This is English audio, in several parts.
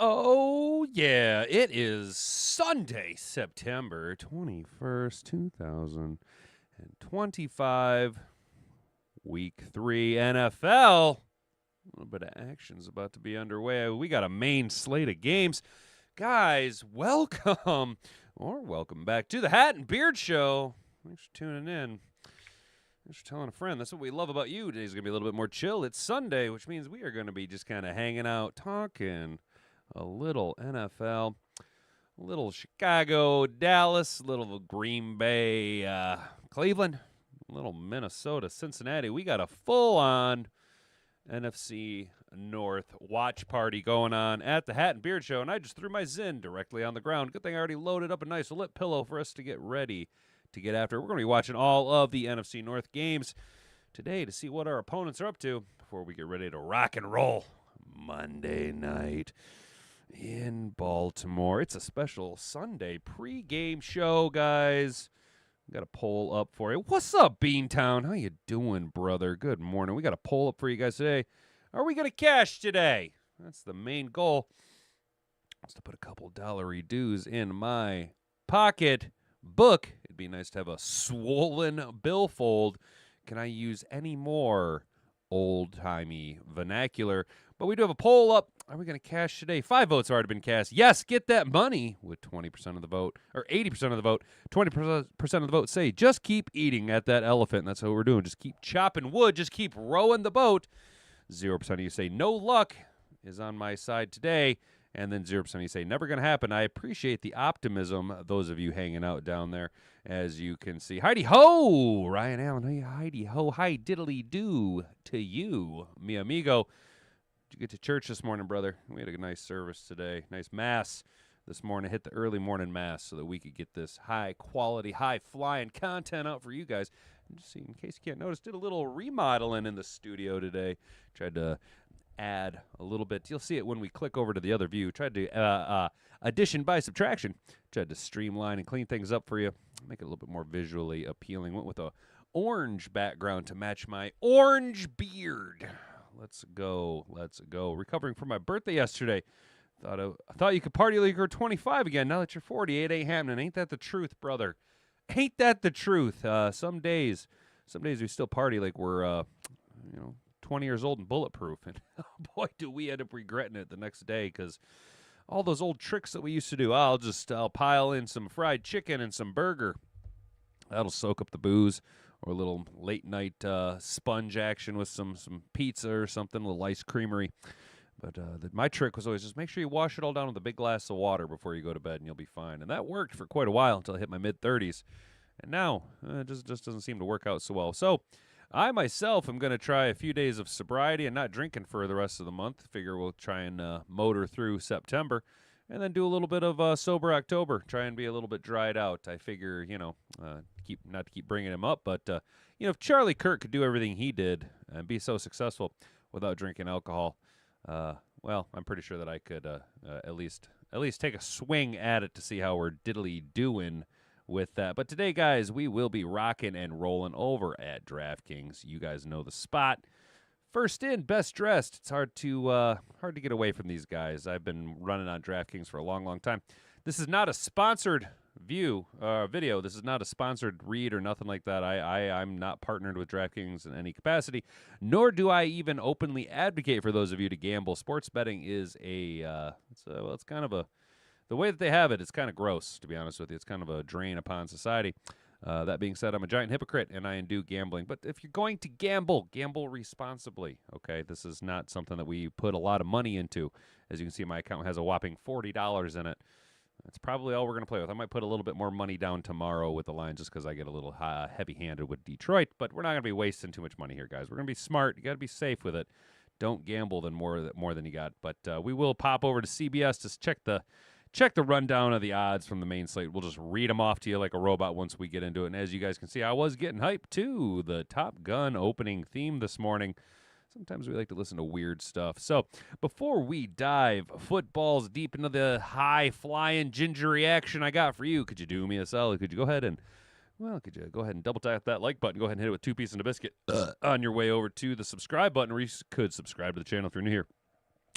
Oh, yeah. It is Sunday, September 21st, 2025, Week 3 NFL. A little bit of action's about to be underway. We got a main slate of games. Guys, welcome back to the Hat and Beard Show. Thanks for tuning in. Thanks for telling a friend. That's what we love about you. Today's going to be a little bit more chill. It's Sunday, which means we are going to be just kind of hanging out, talking a little NFL, a little Chicago, Dallas, a little Green Bay, Cleveland, a little Minnesota, Cincinnati. We got a full-on NFC North watch party going on at the Hat and Beard Show, and I just threw my Zyn directly on the ground. Good thing I already loaded up a nice lit pillow for us to get ready to get after. We're going to be watching all of the NFC North games today to see what our opponents are up to before we get ready to rock and roll Monday night in Baltimore. It's a special Sunday pregame show, guys. Got a poll up for you. What's up, Beantown? How you doing, brother? Good morning. We got a poll up for you guys today. Are we going to cash today? That's the main goal. Just to put a couple dollary dues in my pocket book. It'd be nice to have a swollen billfold. Can I use any more old-timey vernacular? But we do have a poll up. Are we going to cash today? 5 votes have already been cast. Yes, get that money with 20% of the vote, or 80% of the vote. 20% of the vote say just keep eating at that elephant. And that's what we're doing. Just keep chopping wood. Just keep rowing the boat. 0% of you say no luck is on my side today. And then 0% of you say never going to happen. I appreciate the optimism, those of you hanging out down there, as you can see. Heidi ho, Ryan Allen. Hey, Heidi ho, hi diddly do to you, mi amigo. Did you get to church this morning, brother? We had a nice service today, nice mass this morning. Hit the early morning mass so that we could get this high quality, high flying content out for you guys. And just in case you can't notice, did a little remodeling in the studio today. Tried to add a little bit. You'll see it when we click over to the other view. Tried to addition by subtraction. Tried to streamline and clean things up for you. Make it a little bit more visually appealing. Went with a orange background to match my orange beard. Let's go. Recovering from my birthday yesterday. I thought you could party like you're 25 again. Now that you're 40, it ain't happening. Ain't that the truth, brother? Ain't that the truth? Some days we still party like we're 20 years old and bulletproof. And boy, do we end up regretting it the next day because all those old tricks that we used to do. I'll pile in some fried chicken and some burger. That'll soak up the booze. Or a little late night sponge action with some pizza or something, a little ice creamery. But my trick was always just make sure you wash it all down with a big glass of water before you go to bed, and you'll be fine. And that worked for quite a while until I hit my mid-30s. And now it just doesn't seem to work out so well. So I myself am going to try a few days of sobriety and not drinking for the rest of the month. Figure we'll try and motor through September. And then do a little bit of sober October. Try and be a little bit dried out. I figure, not to keep bringing him up, but if Charlie Kirk could do everything he did and be so successful without drinking alcohol, well, I'm pretty sure that I could at least take a swing at it to see how we're diddly doing with that. But today, guys, we will be rocking and rolling over at DraftKings. You guys know the spot. First in, best dressed. It's hard to get away from these guys. I've been running on DraftKings for a long, long time. This is not a sponsored video. This is not a sponsored read or nothing like that. I'm not partnered with DraftKings in any capacity, nor do I even openly advocate for those of you to gamble. Sports betting is it's kind of the way that they have it. It's kind of gross, to be honest with you. It's kind of a drain upon society. That being said, I'm a giant hypocrite, and I do gambling. But if you're going to gamble responsibly, okay? This is not something that we put a lot of money into. As you can see, my account has a whopping $40 in it. That's probably all we're going to play with. I might put a little bit more money down tomorrow with the line just because I get a little heavy-handed with Detroit. But we're not going to be wasting too much money here, guys. We're going to be smart. You got to be safe with it. Don't gamble more than you got. But we will pop over to CBS to check the rundown of the odds from the main slate. We'll just read them off to you like a robot once we get into it. And as you guys can see, I was getting hyped to the Top Gun opening theme this morning. Sometimes we like to listen to weird stuff. So before we dive footballs deep into the high-flying gingery action I got for you, could you do me a solid? Could you go ahead and double tap that like button? Go ahead and hit it with 2 pieces and a biscuit on your way over to the subscribe button, or you could subscribe to the channel if you're new here.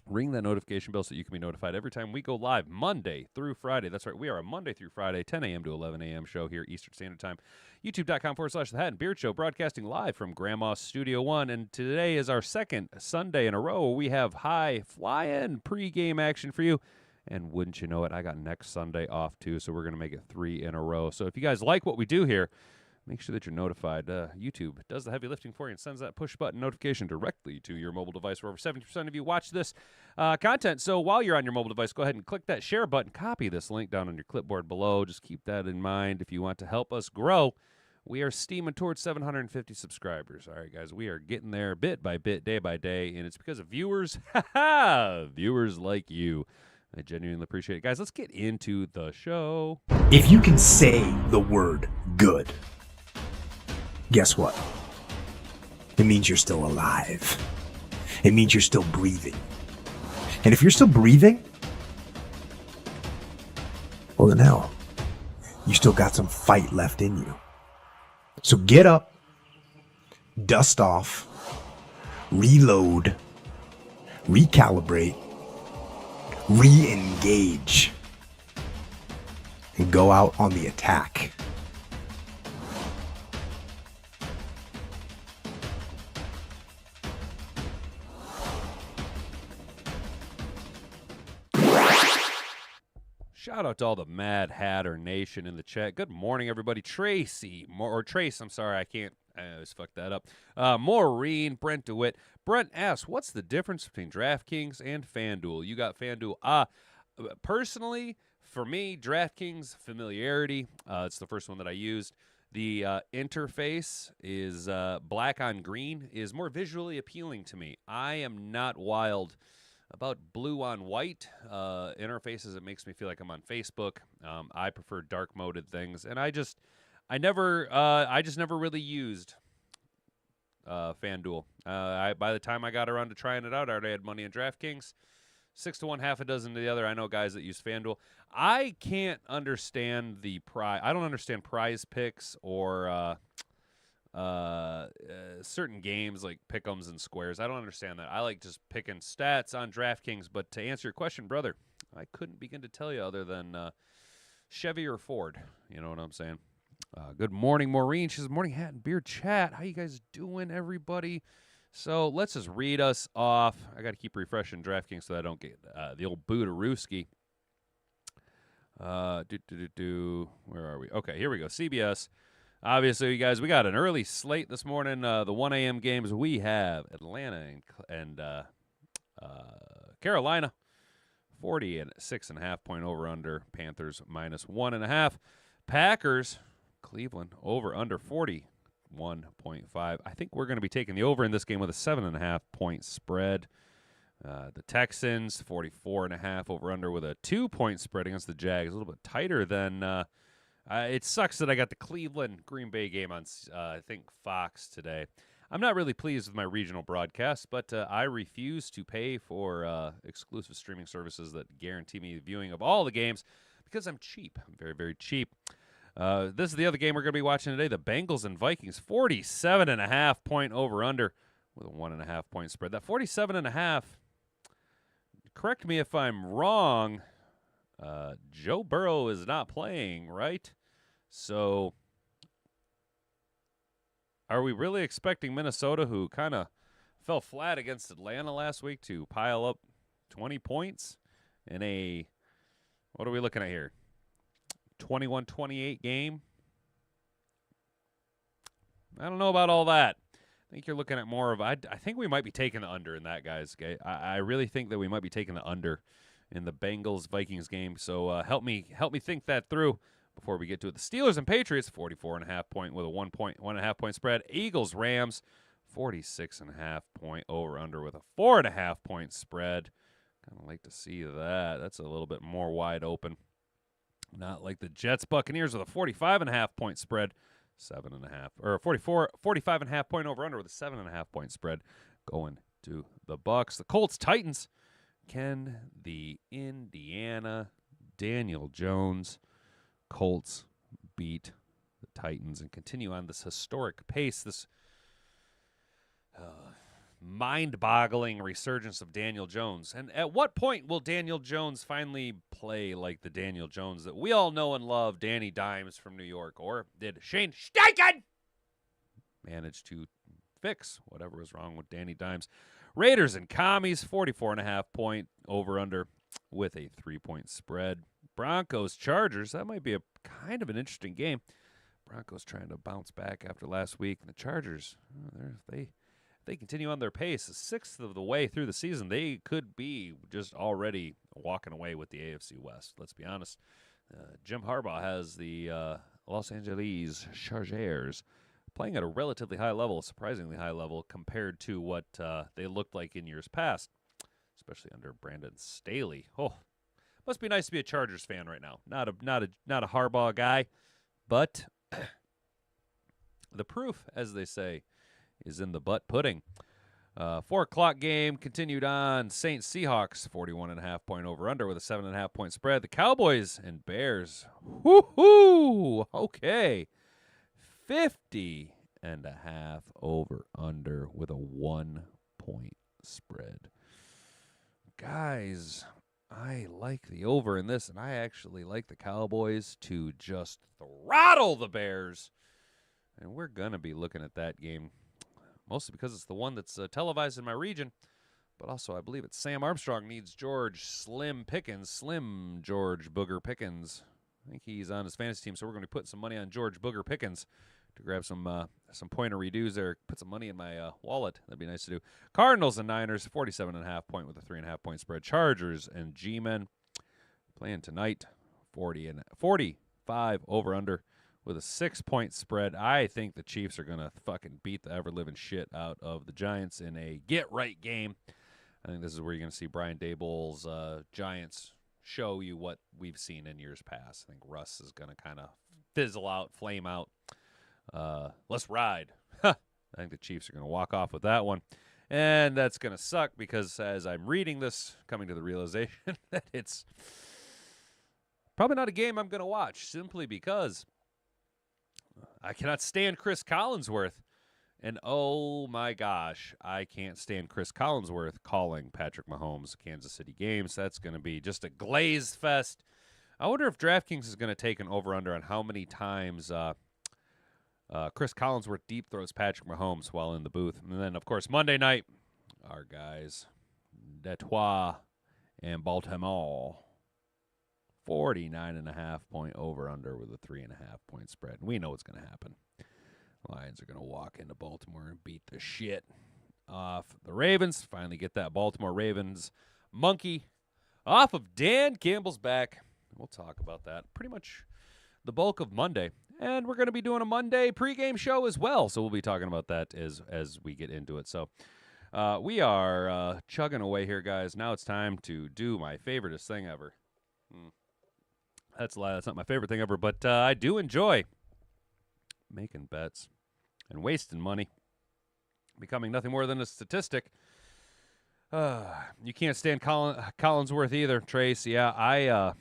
Ring that notification bell so you can be notified every time we go live Monday through Friday. That's right. We are a Monday through Friday, 10 a.m. to 11 a.m. show here Eastern Standard Time. YouTube.com/The Hat and Beard Show, broadcasting live from Grandma's Studio One. And today is our second Sunday in a row where we have high fly-in pregame action for you. And wouldn't you know it, I got next Sunday off too, so we're going to make it 3 in a row. So if you guys like what we do here, make sure that you're notified. YouTube does the heavy lifting for you and sends that push-button notification directly to your mobile device, where over 70% of you watch this content. So while you're on your mobile device, go ahead and click that share button. Copy this link down on your clipboard below. Just keep that in mind if you want to help us grow. We are steaming towards 750 subscribers. All right, guys, we are getting there bit by bit, day by day, and it's because of viewers. Viewers like you. I genuinely appreciate it. Guys, let's get into the show. If you can say the word good, guess what? It means you're still alive. It means you're still breathing. And if you're still breathing, well then hell, you still got some fight left in you. So get up, dust off, reload, recalibrate, re-engage, and go out on the attack. Shout out to all the Mad Hatter Nation in the chat. Good morning, everybody. Trace, I'm sorry, I always fuck that up. Maureen, Brent DeWitt. Brent asks, what's the difference between DraftKings and FanDuel? You got FanDuel. Personally, for me, DraftKings, familiarity. It's the first one that I used. The interface is black on green, is more visually appealing to me. I am not wild about blue on white interfaces. It makes me feel like I'm on Facebook. I prefer dark moded things, and I just never really used FanDuel. By the time I got around to trying it out, I already had money in DraftKings. 6 to 1, half a dozen to the other. I know guys that use FanDuel. I can't understand the prize. I don't understand prize picks or certain games like pick'ems and squares. I don't understand that. I like just picking stats on DraftKings. But to answer your question, brother, I couldn't begin to tell you other than Chevy or Ford. You know what I'm saying? Good morning, Maureen. She says, morning, Hat and Beard chat. How you guys doing, everybody? So let's just read us off. I got to keep refreshing DraftKings so that I don't get the old Bootarooski. Where are we? Okay, here we go. CBS. Obviously, you guys, we got an early slate this morning. The 1 a.m. games, we have Atlanta and Carolina. 46.5 point over-under. Panthers -1.5. Packers, Cleveland, over-under 41.5. I think we're going to be taking the over in this game with a 7.5 point spread. The Texans, 44.5 over-under with a 2 point spread against the Jags. A little bit tighter than... it sucks that I got the Cleveland-Green Bay game on, I think, Fox today. I'm not really pleased with my regional broadcast, but I refuse to pay for exclusive streaming services that guarantee me viewing of all the games because I'm cheap. I'm very, very cheap. This is the other game we're going to be watching today, the Bengals and Vikings, 47.5 point over-under with a 1.5 point spread. That 47.5, correct me if I'm wrong, Joe Burrow is not playing, right? So are we really expecting Minnesota, who kind of fell flat against Atlanta last week, to pile up 20 points in a, what are we looking at here, 21-28 game? I don't know about all that. I think you're looking at more of, I think we might be taking the under in that, guys. I really think that we might be taking the under in the Bengals-Vikings game. So help me think that through before we get to it. The Steelers and Patriots, 44.5 point with a 1.5 point spread. Eagles-Rams, 46.5 point over-under with a 4.5 point spread. Kind of like to see that. That's a little bit more wide open. Not like the Jets-Buccaneers with a 45.5 point spread. 7.5 or 45.5 point over-under with a 7.5 point spread going to the Bucks. The Colts-Titans. Can the Indiana Daniel Jones Colts beat the Titans and continue on this historic pace, this mind-boggling resurgence of Daniel Jones. And at what point will Daniel Jones finally play like the Daniel Jones that we all know and love, Danny Dimes from New York? Or did Shane Steichen manage to fix whatever was wrong with Danny Dimes? Raiders and Commies, 44.5-point over-under with a 3-point spread. Broncos, Chargers, that might be a kind of an interesting game. Broncos trying to bounce back after last week. And the Chargers, they continue on their pace, a sixth of the way through the season, they could be just already walking away with the AFC West. Let's be honest. Jim Harbaugh has the Los Angeles Chargers playing at a relatively high level, a surprisingly high level compared to what they looked like in years past, especially under Brandon Staley. Oh, must be nice to be a Chargers fan right now. Not a Harbaugh guy, but the proof, as they say, is in the butt pudding. 4 o'clock game continued on. Saints Seahawks, 41.5-point over-under with a 7.5-point spread. The Cowboys and Bears, whoo-hoo, okay, 50.5 over-under with a 1-point spread. Guys, I like the over in this, and I actually like the Cowboys to just throttle the Bears. And we're going to be looking at that game, mostly because it's the one that's televised in my region. But also, I believe it's Sam Armstrong needs George Slim George Booger Pickens. I think he's on his fantasy team, so we're going to be putting some money on George Booger Pickens to grab some pointer redos there. Put some money in my wallet. That'd be nice to do. Cardinals and Niners, 47.5-point with a 3.5-point spread. Chargers and G-Men playing tonight, 45 over-under with a 6-point spread. I think the Chiefs are going to fucking beat the ever-living shit out of the Giants in a get-right game. I think this is where you're going to see Brian Daboll's Giants show you what we've seen in years past. I think Russ is going to kind of fizzle out, flame out. Let's ride. I think the Chiefs are going to walk off with that one. And that's going to suck because as I'm reading this, coming to the realization that it's probably not a game I'm going to watch simply because I cannot stand Chris Collinsworth. And oh my gosh, I can't stand Chris Collinsworth calling Patrick Mahomes' Kansas City games. That's going to be just a glaze fest. I wonder if DraftKings is going to take an over-under on how many times Chris Collinsworth deep throws Patrick Mahomes while in the booth. And then, of course, Monday night, our guys, Detroit and Baltimore, 49.5-point over-under with a 3.5-point spread. And we know what's going to happen. Lions are going to walk into Baltimore and beat the shit off the Ravens. Finally get that Baltimore Ravens monkey off of Dan Campbell's back. We'll talk about that pretty much the bulk of Monday. And we're going to be doing a Monday pregame show as well. So we'll be talking about that as we get into it. So we are chugging away here, guys. Now it's time to do my favoriteest thing ever. That's a lie. That's not my favorite thing ever. But I do enjoy making bets and wasting money, becoming nothing more than a statistic. You can't stand Collinsworth either, Trace. Yeah,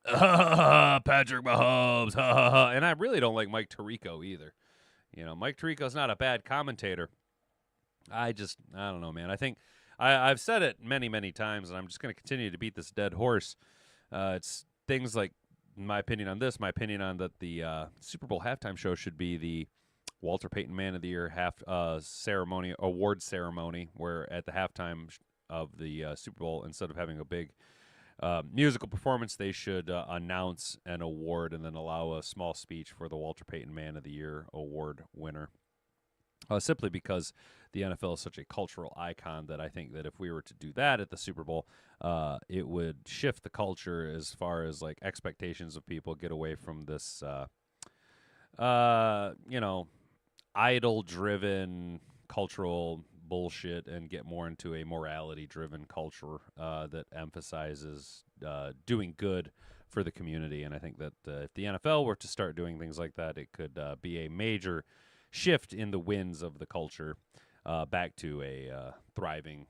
Patrick Mahomes. And I really don't like Mike Tirico either. You know, Mike Tirico's not a bad commentator. I don't know, man. I think I've said it many, many times, and I'm just going to continue to beat this dead horse. It's things like, my opinion on this, my opinion on that the Super Bowl halftime show should be the Walter Payton Man of the Year award ceremony, where at the halftime of the Super Bowl, instead of having a big musical performance, they should announce an award and then allow a small speech for the Walter Payton Man of the Year award winner. Simply because the NFL is such a cultural icon that I think that if we were to do that at the Super Bowl, it would shift the culture as far as like expectations of people, get away from this, idol-driven cultural bullshit and get more into a morality-driven culture that emphasizes doing good for the community. And I think that if the NFL were to start doing things like that, it could be a major shift in the winds of the culture back to a thriving,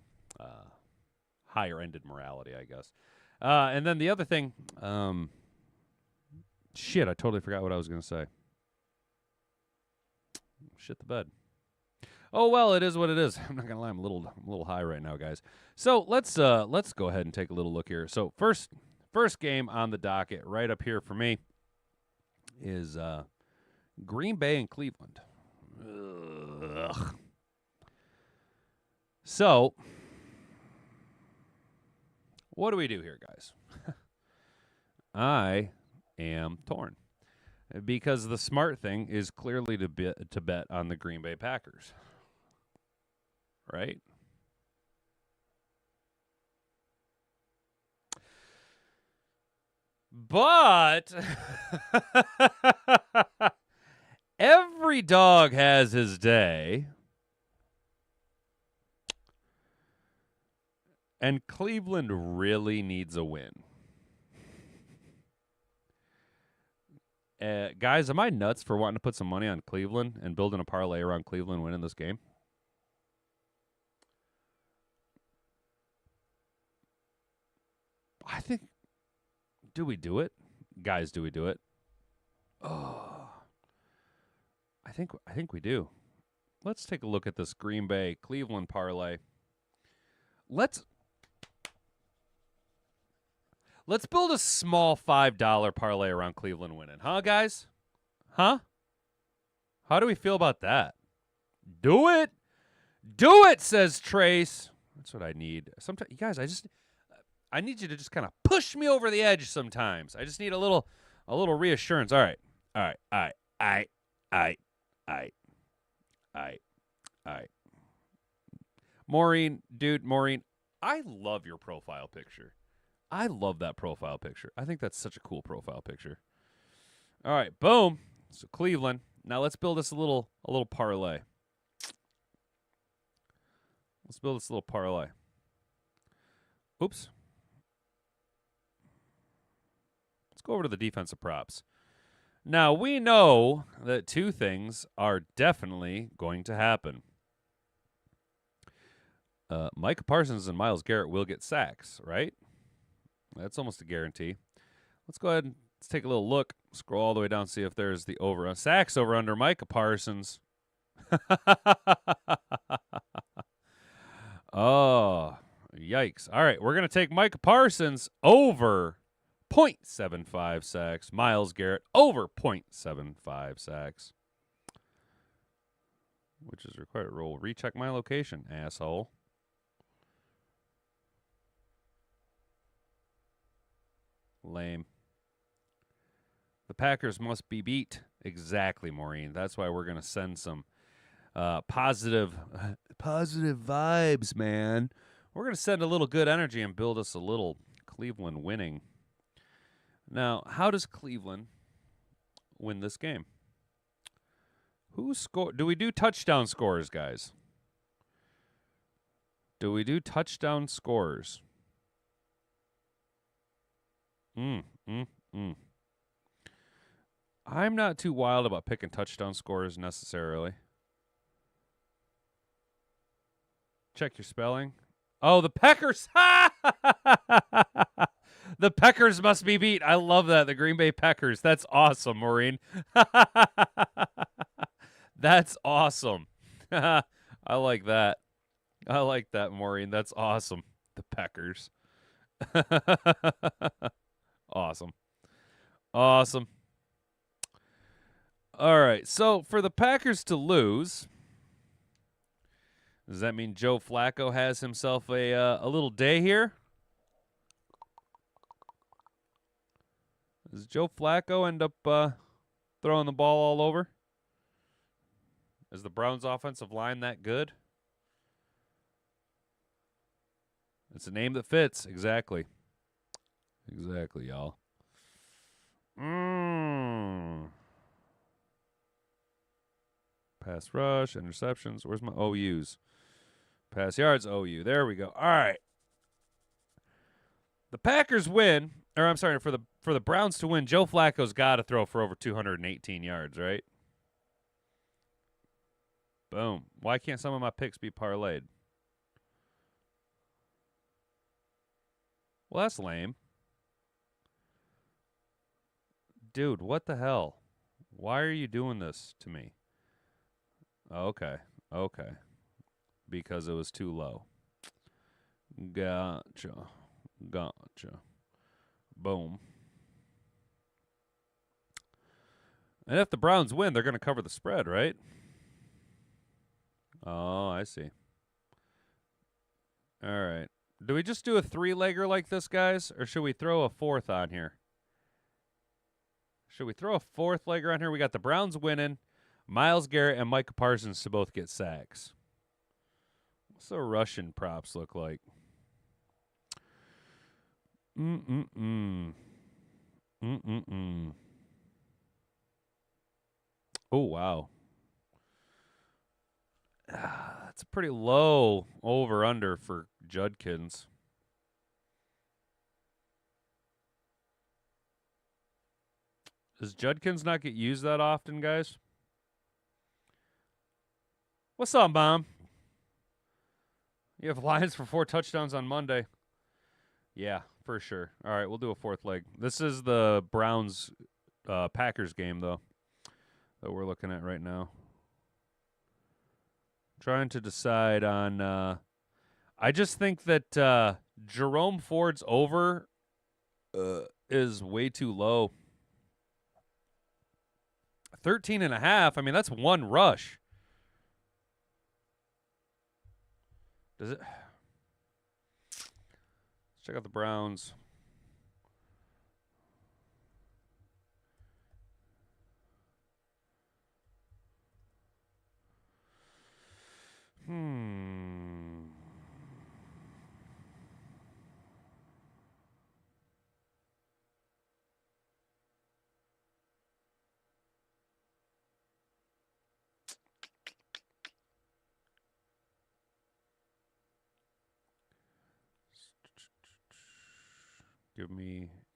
higher-ended morality, I guess. And then the other thing, I totally forgot what I was going to say. Shit the bed. Oh well, it is what it is. I'm not gonna lie, I'm a little high right now, guys. So let's go ahead and take a little look here. So first game on the docket, right up here for me, is Green Bay and Cleveland. Ugh. So what do we do here, guys? I am torn because the smart thing is clearly to bet on the Green Bay Packers, right? But every dog has his day. And Cleveland really needs a win. Guys, am I nuts for wanting to put some money on Cleveland and building a parlay around Cleveland winning this game? I think, do we do it? Guys, do we do it? Oh, I think we do. Let's take a look at this Green Bay Cleveland parlay. Let's build a small $5 parlay around Cleveland winning. Huh, guys? Huh? How do we feel about that? Do it. Do it, says Trace. That's what I need. Sometimes, you guys, I need you to just kind of push me over the edge sometimes. I just need a little reassurance. All right. Maureen, I love your profile picture. I love that profile picture. I think that's such a cool profile picture. All right, boom. So Cleveland. Now let's build us a little parlay. Let's build this little parlay. Oops. Let's go over to the defensive props. Now, we know that two things are definitely going to happen. Micah Parsons and Myles Garrett will get sacks, right? That's almost a guarantee. Let's go ahead and let's take a little look. Scroll all the way down, see if there's the over sacks over under Micah Parsons. Oh, yikes. All right, we're going to take Micah Parsons over 0.75 sacks. Myles Garrett over 0.75 sacks. Which is required. Roll. Recheck my location, asshole. Lame. The Packers must be beat. Exactly, Maureen. That's why we're going to send some positive vibes, man. We're going to send a little good energy and build us a little Cleveland winning. Now, how does Cleveland win this game? Who score? Do we do touchdown scores, guys? Do we do touchdown scores? I'm not too wild about picking touchdown scores necessarily. Check your spelling. Oh, the Packers. The Packers must be beat. I love that. The Green Bay Packers. That's awesome, Maureen. That's awesome. I like that. I like that, Maureen. That's awesome. The Packers. Awesome. Awesome. All right. So for the Packers to lose, does that mean Joe Flacco has himself a little day here? Does Joe Flacco end up throwing the ball all over? Is the Browns' offensive line that good? It's a name that fits. Exactly. Exactly, y'all. Pass rush, interceptions. Where's my OUs? Pass yards, OU. There we go. All right. The Packers win, or I'm sorry, for the Browns to win, Joe Flacco's got to throw for over 218 yards, right? Boom. Why can't some of my picks be parlayed? Well, that's lame. Dude, what the hell? Why are you doing this to me? Okay. Okay. because it was too low. Gotcha. Boom. And if the Browns win, they're going to cover the spread, right? Oh, I see. All right. Do we just do a 3-legger like this, guys? Or should we throw a fourth on here? Should we throw a 4th-legger on here? We got the Browns winning. Myles Garrett and Micah Parsons to both get sacks. What's the Russian props look like? Oh, wow. That's a pretty low over-under for Judkins. Does Judkins not get used that often, guys? What's up, Mom? You have Lions for 4 touchdowns on Monday. Yeah, for sure. All right, we'll do a 4th leg. This is the Browns Packers game, though, that we're looking at right now. Trying to decide on I just think that Jerome Ford's over is way too low. 13.5. I mean, that's one rush. Does it? Let's check out the Browns.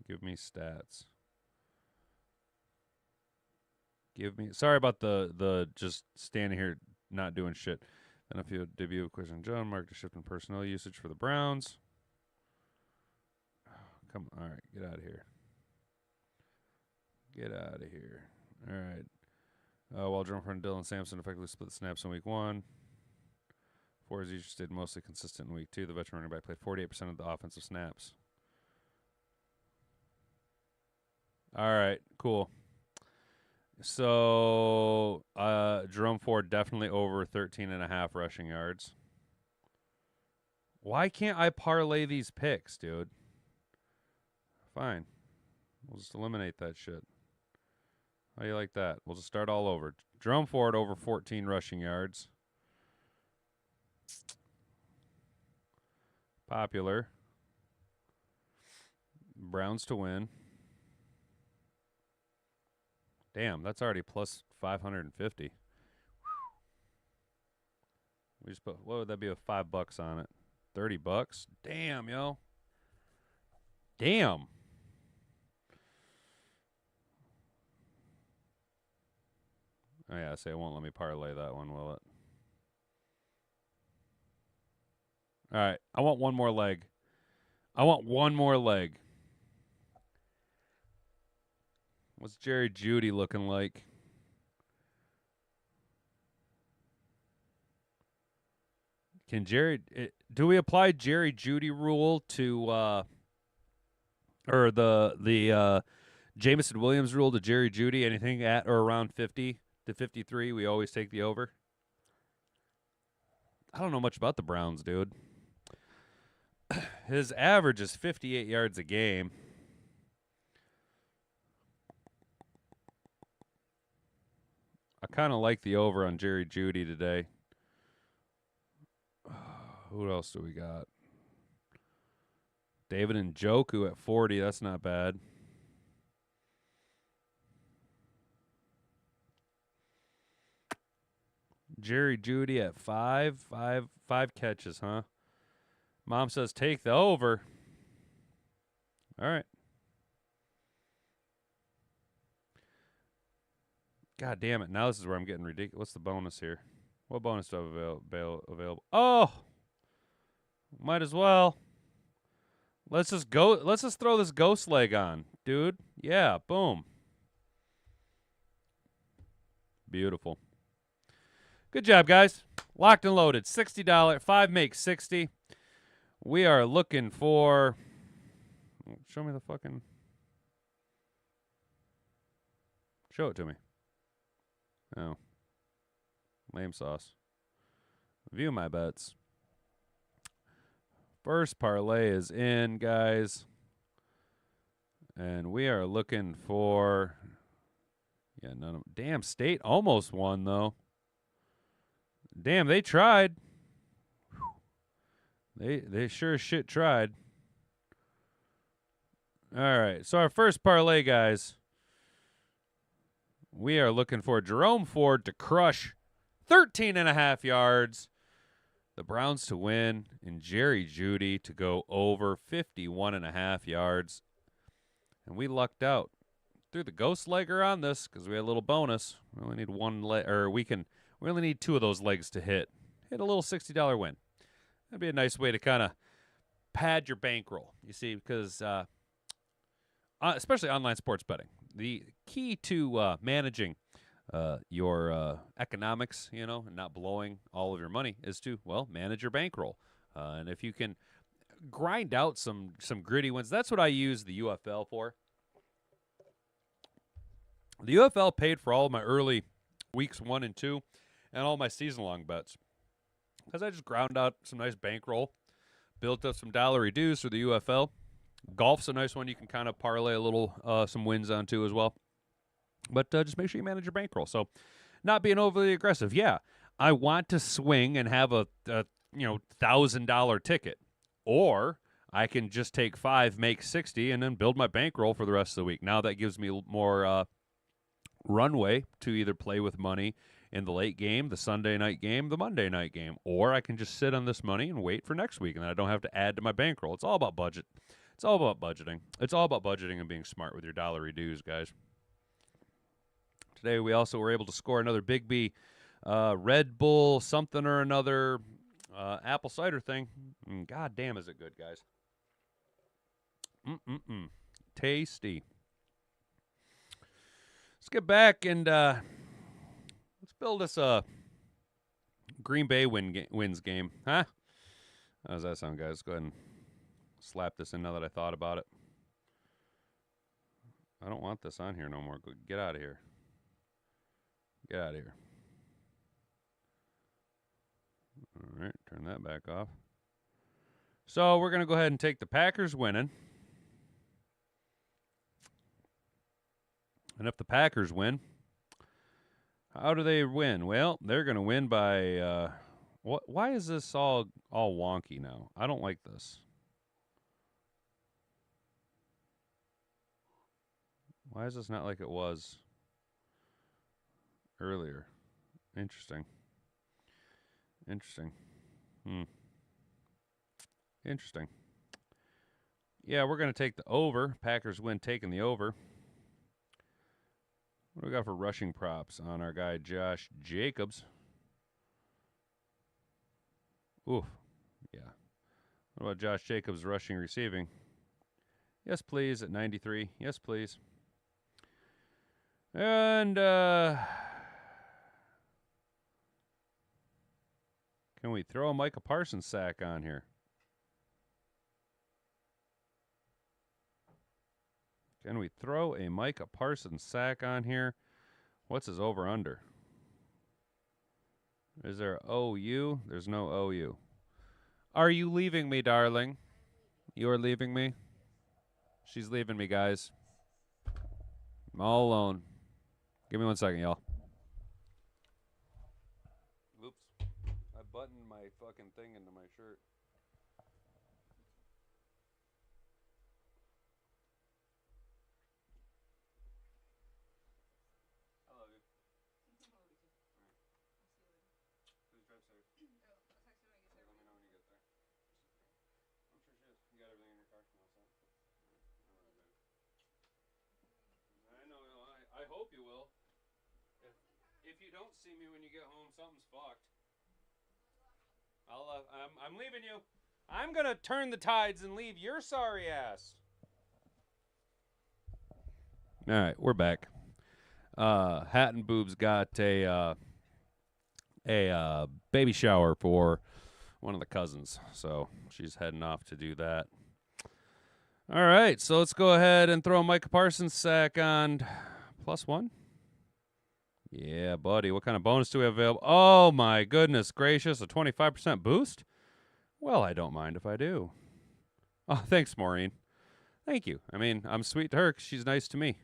Give me stats. Sorry about the just standing here not doing shit. Then if you debut a question, John, mark a shift in personnel usage for the Browns. Come on, all right, get out of here. All right. While Jerome Ford and Dylan Sampson effectively split the snaps in week 1. Ford each stayed mostly consistent in week 2. The veteran running back played 48% of the offensive snaps. All right, cool. So Jerome Ford definitely over 13.5 rushing yards. Why can't I parlay these picks, dude? Fine. We'll just eliminate that shit. How do you like that? We'll just start all over. Jerome Ford over 14 rushing yards. Popular. Browns to win. Damn, that's already plus 550. We just put, what would that be with $5 on it? $30? Damn, yo. Damn. Oh, yeah, it won't let me parlay that one, will it? All right, I want one more leg. What's Jerry Jeudy looking like? Do we apply Jerry Jeudy rule to or the Jameson Williams rule to Jerry Jeudy? Anything at or around 50 to 53, we always take the over. I don't know much about the Browns, dude. His average is 58 yards a game. I kind of like the over on Jerry Jeudy today. Who else do we got? David Njoku at 40. That's not bad. Jerry Jeudy at 5 catches, huh? Mom says take the over. All right. God damn it. Now this is where I'm getting ridiculous. What's the bonus here? What bonus do I have available? Oh! Might as well. Let's just throw this ghost leg on, dude. Yeah, boom. Beautiful. Good job, guys. Locked and loaded, $60. 5 makes 60. We are looking for. Show me the fucking. Show it to me. Oh. Lame sauce. View my bets. First parlay is in, guys. And we are looking for. Yeah, none of. Damn, State almost won, though. Damn, they tried. They sure as shit tried. All right, so our first parlay, guys. We are looking for Jerome Ford to crush 13.5 yards. The Browns to win, and Jerry Jeudy to go over 51.5 yards. And we lucked out. Threw the ghost legger on this because we had a little bonus. We only need one leg, or we only need 2 of those legs to hit. Hit a little $60 win. That'd be a nice way to kind of pad your bankroll. You see, because especially online sports betting, the key to managing your economics, and not blowing all of your money is to, manage your bankroll. And if you can grind out some gritty wins, that's what I use the UFL for. The UFL paid for all of my early weeks 1 and 2 and all my season-long bets because I just ground out some nice bankroll, built up some dollar dues for the UFL. Golf's a nice one you can kind of parlay a little some wins onto as well. But just make sure you manage your bankroll. So not being overly aggressive. Yeah, I want to swing and have a $1,000 ticket. Or I can just take 5, make 60, and then build my bankroll for the rest of the week. Now that gives me more runway to either play with money in the late game, the Sunday night game, the Monday night game. Or I can just sit on this money and wait for next week, and then I don't have to add to my bankroll. It's all about budget. It's all about budgeting. It's all about budgeting and being smart with your dollar dues, guys. Today we also were able to score another Big B Red Bull something or another apple cider thing. God damn, is it good, guys. Tasty. Let's get back and let's build us a Green Bay wins game. Huh? How does that sound, guys? Let's go ahead and slap this in now that I thought about it. I don't want this on here no more. Get out of here. Get out of here. All right, turn that back off. So we're going to go ahead and take the Packers winning. And if the Packers win, how do they win? Well, they're going to win by why is this all wonky now? I don't like this. Why is this not like it was earlier? Interesting. Interesting. Yeah, we're going to take the over. Packers win taking the over. What do we got for rushing props on our guy Josh Jacobs? Oof. Yeah. What about Josh Jacobs rushing receiving? Yes, please, at 93. Yes, please. And can we throw a Micah Parsons sack on here? Can we throw a Micah Parsons sack on here? What's his over-under? Is there OU? There's no OU. Are you leaving me, darling? You are leaving me? She's leaving me, guys. I'm all alone. Give me 1 second, y'all. Oops. I buttoned my fucking thing into my shirt. I love you. Please drive safe. Let me know when you get there. I'm sure she is. You got everything in your car? I know. I hope you will. If you don't see me when you get home, something's fucked. I'm leaving you. I'm gonna turn the tides and leave your sorry ass. All right, we're back. Hat and Boobs got a a baby shower for one of the cousins. So she's heading off to do that. All right, so let's go ahead and throw Micah Parsons sack on +1. Yeah, buddy. What kind of bonus do we have available? Oh, my goodness gracious. A 25% boost? Well, I don't mind if I do. Oh, thanks, Maureen. Thank you. I mean, I'm sweet to her 'cause she's nice to me.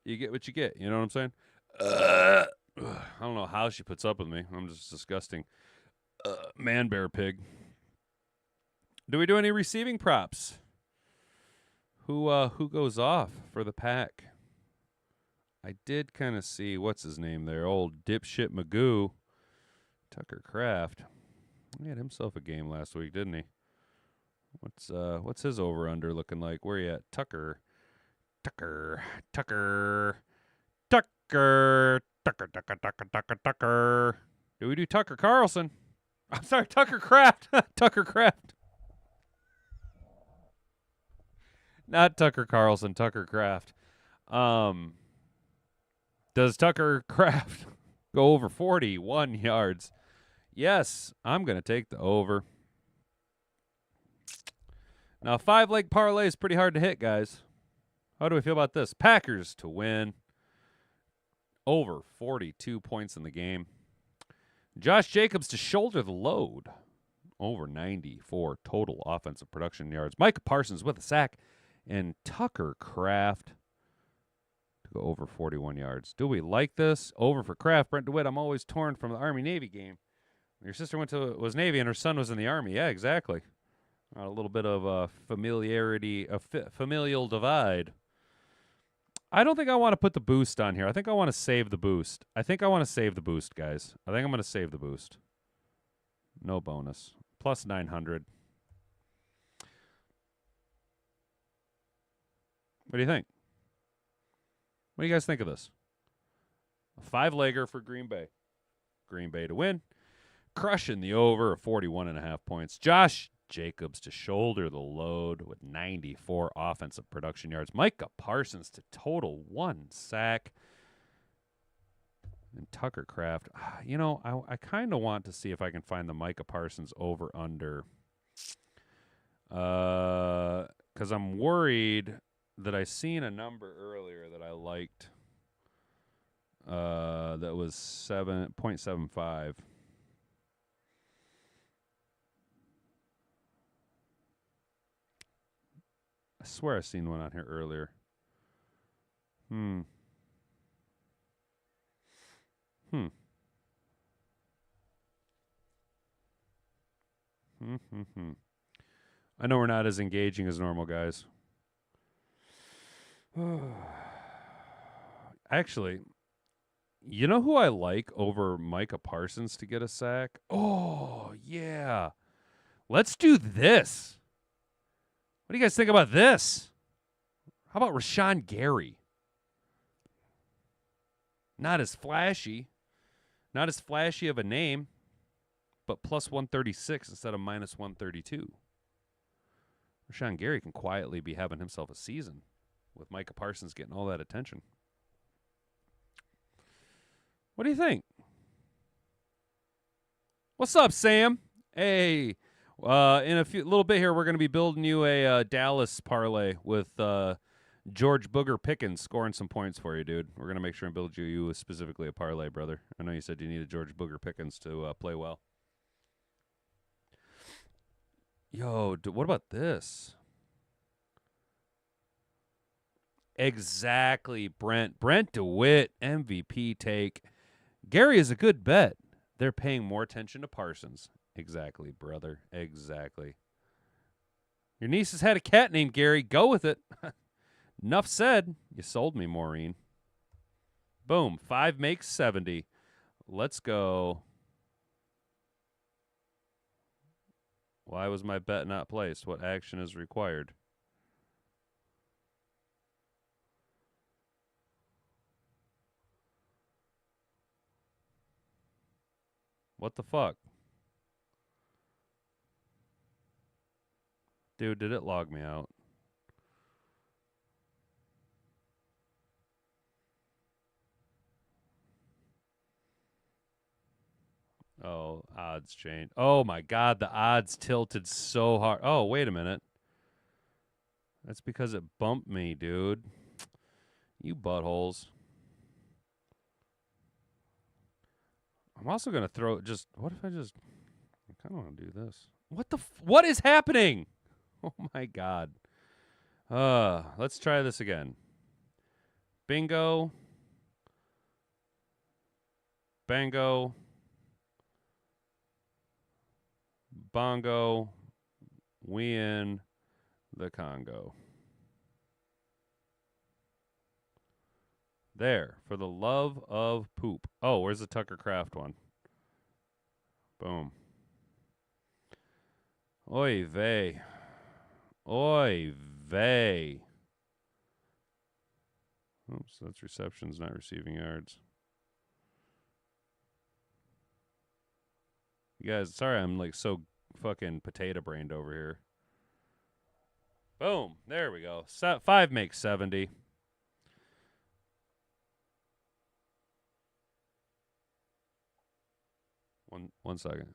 You get what you get. You know what I'm saying? I don't know how she puts up with me. I'm just disgusting. Man bear pig. Do we do any receiving props? Who goes off for the pack? I did kind of see what's his name there, old dipshit Magoo, Tucker Kraft. He had himself a game last week, didn't he? What's his over under looking like? Where you at? Tucker. Do we do Tucker Carlson? I'm sorry, Tucker Kraft. Tucker Kraft. Not Tucker Carlson, Tucker Kraft. Does Tucker Kraft go over 41 yards? Yes, I'm going to take the over. Now, 5-leg parlay is pretty hard to hit, guys. How do we feel about this? Packers to win. Over 42 points in the game. Josh Jacobs to shoulder the load. Over 94 total offensive production yards. Micah Parsons with a sack. And Tucker Kraft to go over 41 yards. Do we like this? Over for Kraft. Brent DeWitt, I'm always torn from the Army-Navy game. Your sister was Navy and her son was in the Army. Yeah, exactly. A little bit of familiarity, a familial divide. I don't think I want to put the boost on here. I think I want to save the boost. Guys. I think I'm going to save the boost. No bonus. Plus 900. What do you think? What do you guys think of this? A 5-legger for Green Bay. Green Bay to win. Crushing the over of 41.5 points. Josh Jacobs to shoulder the load with 94 offensive production yards. Micah Parsons to total 1 sack. And Tucker Kraft. You know, I kind of want to see if I can find the Micah Parsons over under. Because I'm worried that I seen a number earlier that I liked. That was 7.75. I swear I seen one on here earlier. I know we're not as engaging as normal, guys. Actually, you know who I like over Micah Parsons to get a sack? Oh, yeah. Let's do this. What do you guys think about this? How about Rashawn Gary? Not as flashy of a name, but plus 136 instead of minus 132. Rashawn Gary can quietly be having himself a season with Micah Parsons getting all that attention. What do you think? What's up, Sam? Hey, in a little bit here, we're going to be building you a Dallas parlay with George Booger Pickens scoring some points for you, dude. We're going to make sure and build you specifically a parlay, brother. I know you said you needed George Booger Pickens to play well. Yo, what about this? Exactly, Brent. Brent DeWitt, MVP take. Gary is a good bet. They're paying more attention to Parsons. Exactly, brother. Exactly. Your niece has had a cat named Gary. Go with it. Enough said. You sold me, Maureen. Boom. 5 makes 70. Let's go. Why was my bet not placed? What action is required? What the fuck? Dude, did it log me out? Oh, odds change. Oh, my God. The odds tilted so hard. Oh, wait a minute. That's because it bumped me, dude. You buttholes. I'm also going to throw just. What if I just. I kind of want to do this. What is happening? Oh, my God. Let's try this again. Bingo. Bango. Bongo. We in the Congo. There. For the love of poop. Oh, where's the Tucker Craft one? Boom. Oy vey. Oy vey. Oops, that's receptions, not receiving yards. You guys, sorry I'm like so fucking potato brained over here. Boom. There we go. 5 makes 70. One second.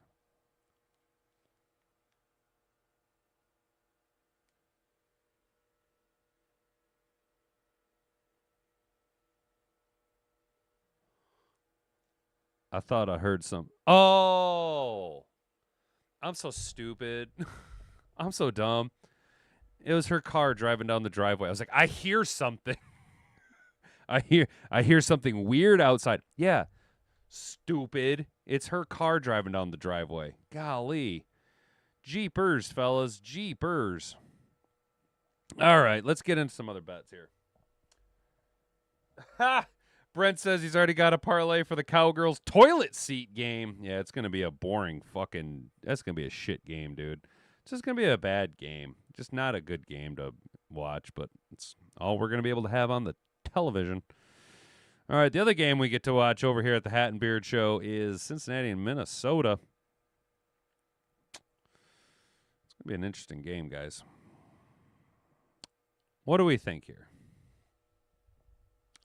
I thought I heard some. Oh, I'm so stupid. I'm so dumb. It was her car driving down the driveway. I was like, I hear something. I hear something weird outside. Yeah, stupid. It's her car driving down the driveway. Golly. Jeepers, fellas. Jeepers. All right, let's get into some other bets here. Ha! Brent says he's already got a parlay for the Cowgirls toilet seat game. Yeah, it's going to be a boring fucking... That's going to be a shit game, dude. It's just going to be a bad game. Just not a good game to watch, but it's all we're going to be able to have on the television. All right, the other game we get to watch over here at the Hat and Beard Show is Cincinnati and Minnesota. It's going to be an interesting game, guys. What do we think here?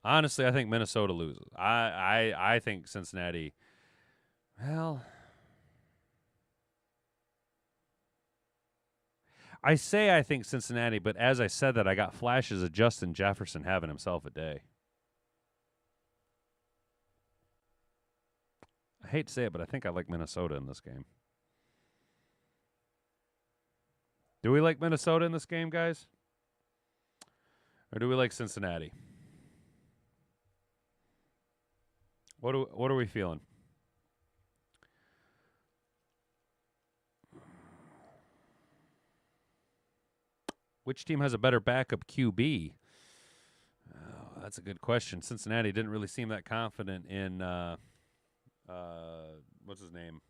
Honestly, I think Minnesota loses. I think Cincinnati, well, I say I think Cincinnati, but as I said that, I got flashes of Justin Jefferson having himself a day. I hate to say it, but I think I like Minnesota in this game. Do we like Minnesota in this game, guys? Or do we like Cincinnati? What are we feeling? Which team has a better backup QB? Oh, that's a good question. Cincinnati didn't really seem that confident in what's his name?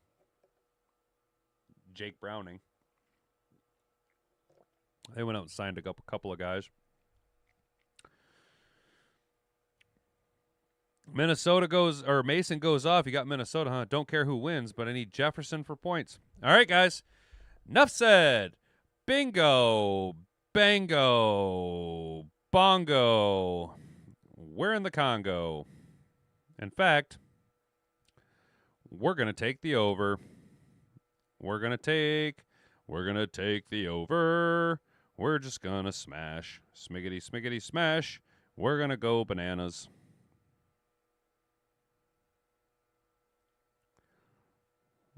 Jake Browning. They went out and signed a couple of guys. Mason goes off. You got Minnesota, huh? Don't care who wins, but I need Jefferson for points. All right, guys. Enough said. Bingo. Bango. Bongo. We're in the Congo. In fact, we're going to take the over. We're going to take the over. We're just going to smash. Smiggity, smiggity, smash. We're going to go bananas.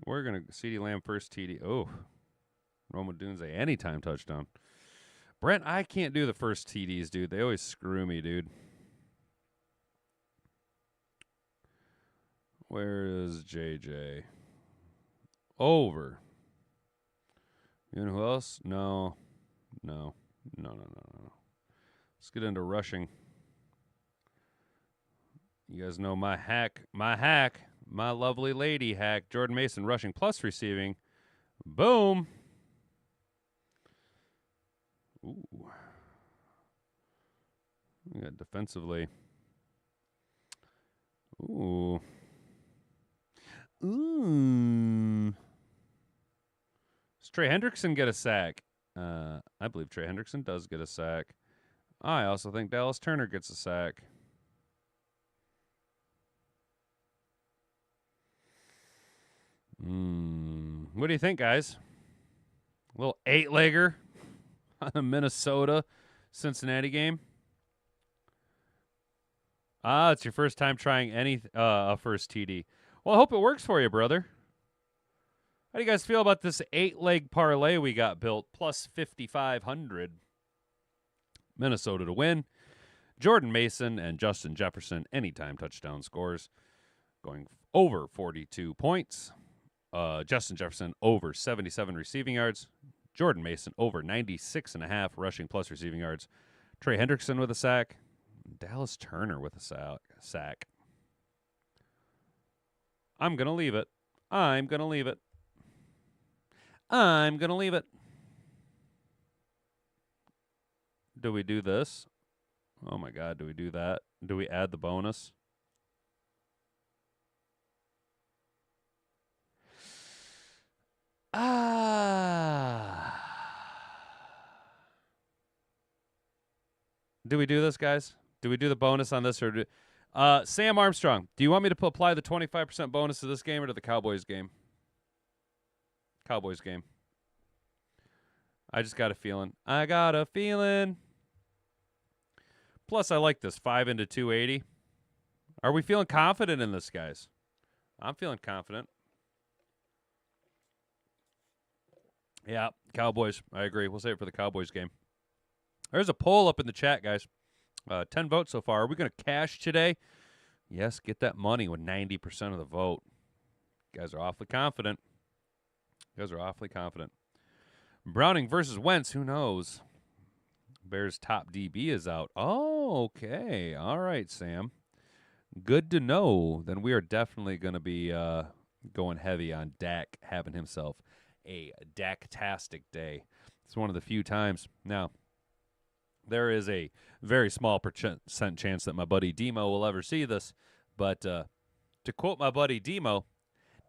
We're going to CeeDee Lamb first TD. Oh, Roma Dunze anytime touchdown. Brent, I can't do the first TDs, dude. They always screw me, dude. Where is JJ? Over. You know who else? No. Let's get into rushing. You guys know my hack, my lovely lady hack. Jordan Mason rushing plus receiving. Boom. Ooh. We got defensively. Ooh. Does Trey Hendrickson get a sack? I believe Trey Hendrickson does get a sack. I also think Dallas Turner gets a sack. What do you think, guys? A little 8-legger on the Minnesota Cincinnati game. It's your first time trying a first TD. Well, I hope it works for you, brother. How do you guys feel about this 8-leg parlay we got built, plus 5,500? Minnesota to win. Jordan Mason and Justin Jefferson, anytime touchdown scores, going over 42 points. Justin Jefferson over 77 receiving yards. Jordan Mason over 96.5 rushing plus receiving yards. Trey Hendrickson with a sack. Dallas Turner with a sack. I'm going to leave it. I'm going to leave it. I'm going to leave it. Do we do this? Oh, my God. Do we do that? Do we add the bonus? Do we do this, guys? Do we do the bonus on this? Or Sam Armstrong, do you want me to apply the 25% bonus to this game or to the Cowboys game? Cowboys game. I just got a feeling. I got a feeling. Plus, I like this. 5 into 280. Are we feeling confident in this, guys? I'm feeling confident. Yeah, Cowboys. I agree. We'll save it for the Cowboys game. There's a poll up in the chat, guys. 10 votes so far. Are we going to cash today? Yes, get that money with 90% of the vote. You guys are awfully confident. Browning versus Wentz. Who knows? Bears' top DB is out. Oh, okay. All right, Sam. Good to know. Then we are definitely going to be going heavy on Dak having himself a Dak-tastic day. It's one of the few times. Now, there is a very small percent chance that my buddy Demo will ever see this, but to quote my buddy Demo,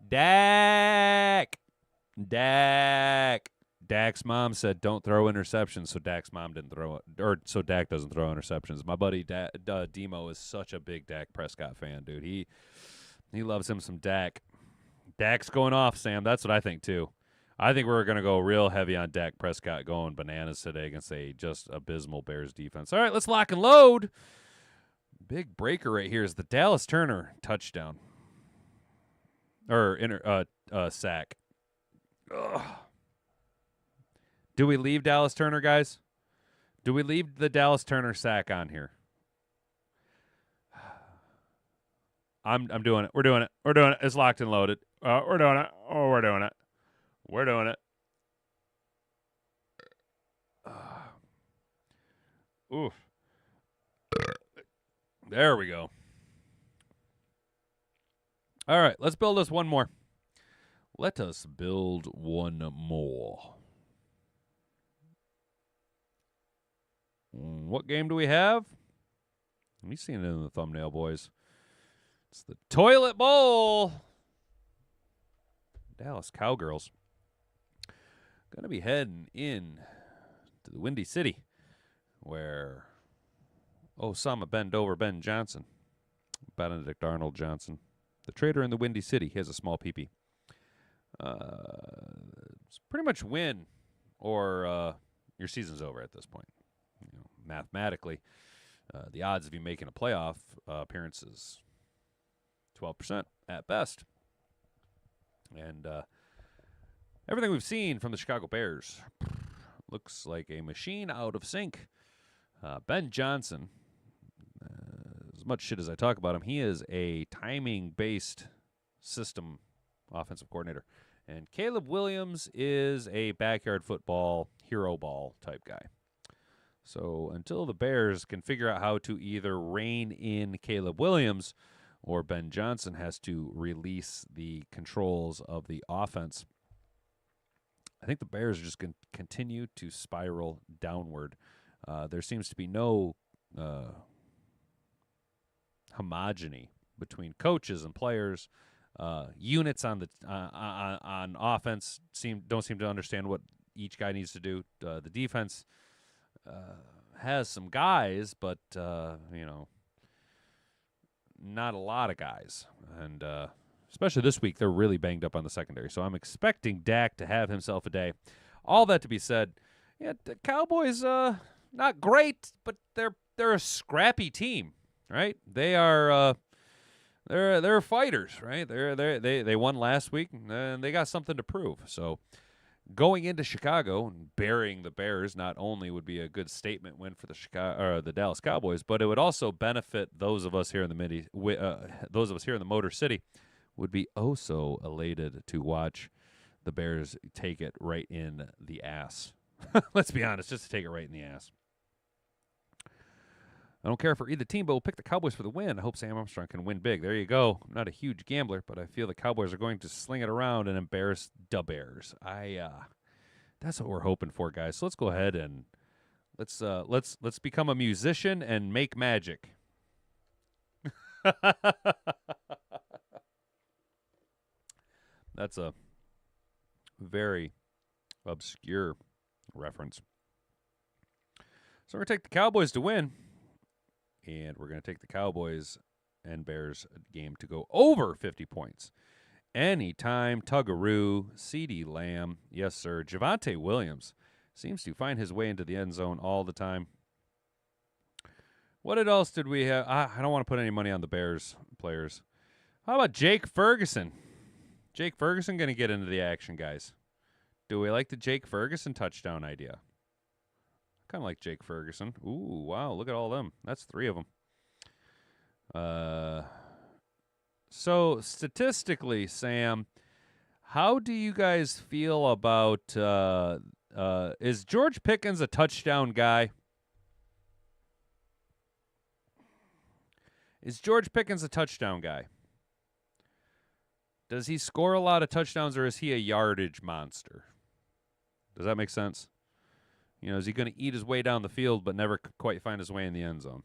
Dak's mom said don't throw interceptions, so Dak's mom didn't throw it, or so Dak doesn't throw interceptions. My buddy Demo is such a big Dak Prescott fan, dude. He loves him some Dak. Dak's going off, Sam. That's what I think too. I think we're going to go real heavy on Dak Prescott going bananas today against a just abysmal Bears defense. All right, let's lock and load. Big breaker right here is the Dallas Turner touchdown. Or sack. Ugh. Do we leave Dallas Turner, guys? Do we leave the Dallas Turner sack on here? I'm doing it. We're doing it. It's locked and loaded. We're doing it. Oh, we're doing it. We're doing it. Oof. There we go. All right, let's build us one more. Let us build one more. What game do we have? Let me see it in the thumbnail, boys. It's the Toilet Bowl. Dallas Cowgirls. Going to be heading in to the Windy City where Osama Ben Johnson, Benedict Arnold Johnson, the trader in the Windy City, he has a small peepee. It's pretty much win or your season's over at this point. You know, mathematically, the odds of you making a playoff appearance is 12% at best. And everything we've seen from the Chicago Bears looks like a machine out of sync. Ben Johnson, as much shit as I talk about him, he is a timing-based system offensive coordinator. And Caleb Williams is a backyard football, hero ball type guy. So until the Bears can figure out how to either rein in Caleb Williams or Ben Johnson has to release the controls of the offense, I think the Bears are just going to continue to spiral downward. There seems to be no homogeny between coaches and players. Units on the on offense don't seem to understand what each guy needs to do. The defense has some guys, but not a lot of guys. And especially this week, they're really banged up on the secondary. So I'm expecting Dak to have himself a day. All that to be said, yeah, the Cowboys, not great, but they're a scrappy team, right? They are they're fighters, right? They won last week and they got something to prove. So going into Chicago and burying the Bears not only would be a good statement win for the Dallas Cowboys, but it would also benefit those of us here in those of us here in the Motor City would be oh so elated to watch the Bears take it right in the ass. Let's be honest, just to take it right in the ass. I don't care for either team, but we'll pick the Cowboys for the win. I hope Sam Armstrong can win big. There you go. I'm not a huge gambler, but I feel the Cowboys are going to sling it around and embarrass the Bears. That's what we're hoping for, guys. So let's go ahead and let's become a musician and make magic. That's a very obscure reference. So we're going to take the Cowboys to win. And we're going to take the Cowboys and Bears game to go over 50 points. Anytime, Tuggaroo, CeeDee Lamb, yes, sir. Javonte Williams seems to find his way into the end zone all the time. What else did we have? I don't want to put any money on the Bears players. How about Jake Ferguson? Jake Ferguson going to get into the action, guys. Do we like the Jake Ferguson touchdown idea? Kind of like Jake Ferguson. Ooh, wow, look at all of them. That's 3 of them. So statistically, Sam, how do you guys feel about is George Pickens a touchdown guy? Is George Pickens a touchdown guy? Does he score a lot of touchdowns, or is he a yardage monster? Does that make sense? You know, is he going to eat his way down the field but never quite find his way in the end zone?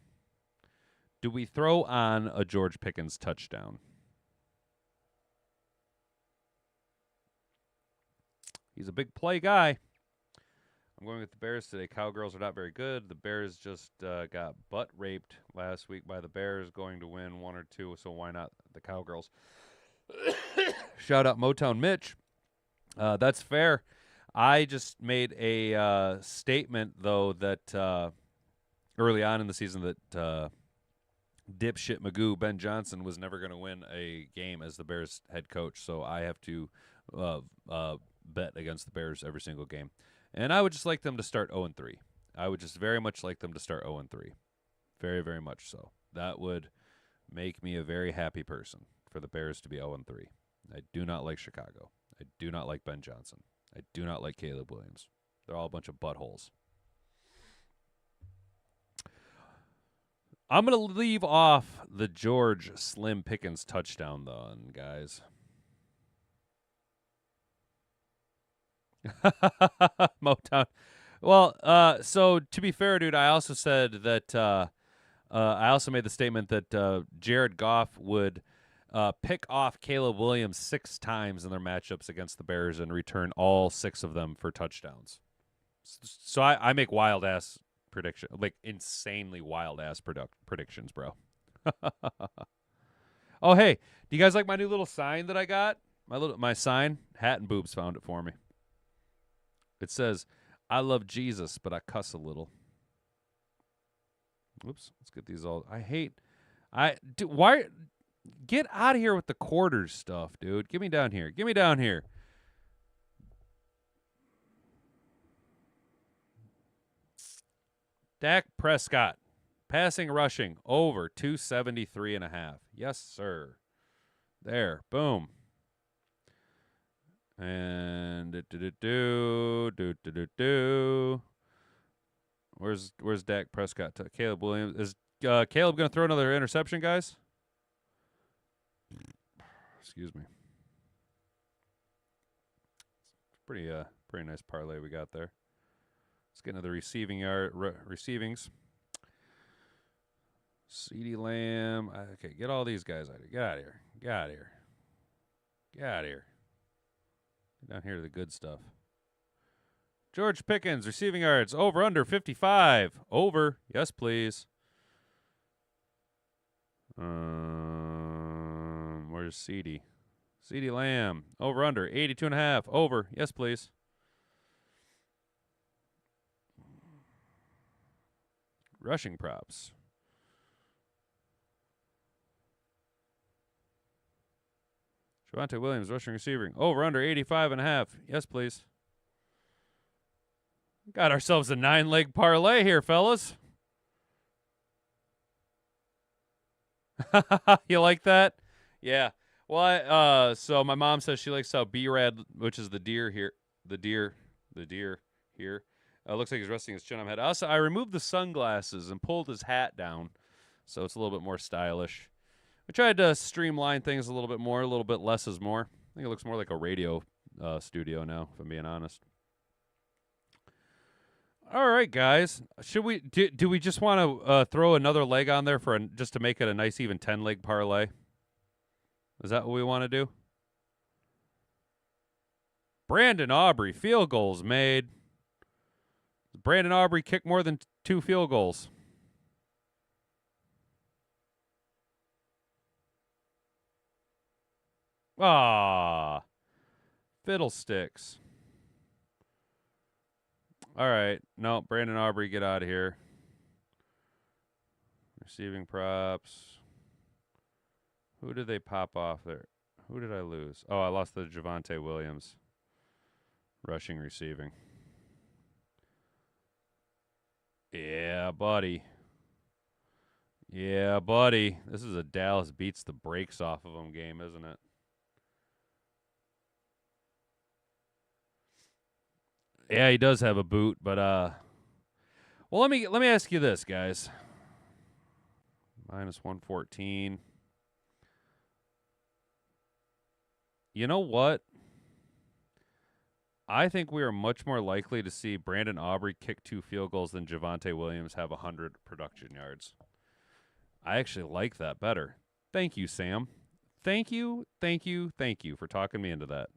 Do we throw on a George Pickens touchdown? He's a big play guy. I'm going with the Bears today. Cowgirls are not very good. The Bears just got butt raped last week by the Bears, going to win 1 or 2, so why not the Cowgirls? Shout out Motown Mitch. That's fair. I just made a statement, though, that early on in the season that dipshit Magoo Ben Johnson was never going to win a game as the Bears head coach, so I have to bet against the Bears every single game. And I would just like them to start 0-3. I would just very much like them to start 0-3. Very, very much so. That would make me a very happy person for the Bears to be 0-3. I do not like Chicago. I do not like Ben Johnson. I do not like Caleb Williams. They're all a bunch of buttholes. I'm going to leave off the George Slim Pickens touchdown, though, guys. Motown. Well, so to be fair, dude, I also said that I also made the statement that Jared Goff would pick off Caleb Williams 6 times in their matchups against the Bears and return all 6 of them for touchdowns. So I make wild-ass prediction, like insanely wild-ass predictions, bro. Oh, hey, do you guys like my new little sign that I got? My sign? Hat and Boobs found it for me. It says, I love Jesus, but I cuss a little. Oops, let's get these all. Why? Get out of here with the quarters stuff, dude. Get me down here. Get me down here. Dak Prescott, passing, rushing, over 273.5. Yes, sir. There, boom. And Where's Dak Prescott? Caleb Williams. Is Caleb going to throw another interception, guys? Excuse me. Pretty nice parlay we got there. Let's get into the receivings. CeeDee Lamb. Okay, get all these guys out of here. Get out of here. Get out of here. Get out of here. Get down here to the good stuff. George Pickens, receiving yards, over, under 55. Over. Yes, please. Where's CeeDee? CeeDee Lamb. Over under. 82.5. Over. Yes, please. Rushing props. Javonte Williams, rushing receiving. Over under 85.5. Yes, please. Got ourselves a 9-leg parlay here, fellas. You like that? Yeah. Well, so my mom says she likes how B-Rad, which is the deer here, here, looks like he's resting his chin on my head. Also, I removed the sunglasses and pulled his hat down, so it's a little bit more stylish. I tried to streamline things a little bit more. A little bit less is more. I think it looks more like a radio studio now, if I'm being honest. All right, guys. Should we do we just want to throw another leg on there for just to make it a nice even 10-leg parlay? Is that what we want to do? Brandon Aubrey, field goals made. Brandon Aubrey kicked more than 2 field goals. Ah, fiddlesticks. All right. No, Brandon Aubrey, get out of here. Receiving props. Who did they pop off there? Who did I lose? Oh, I lost the Javonte Williams. Rushing, receiving. Yeah, buddy. Yeah, buddy. This is a Dallas beats the brakes off of them game, isn't it? Yeah, he does have a boot, but well, let me ask you this, guys. Minus 114. You know what? I think we are much more likely to see Brandon Aubrey kick 2 field goals than Javonte Williams have 100 production yards. I actually like that better. Thank you, Sam. Thank you for talking me into that.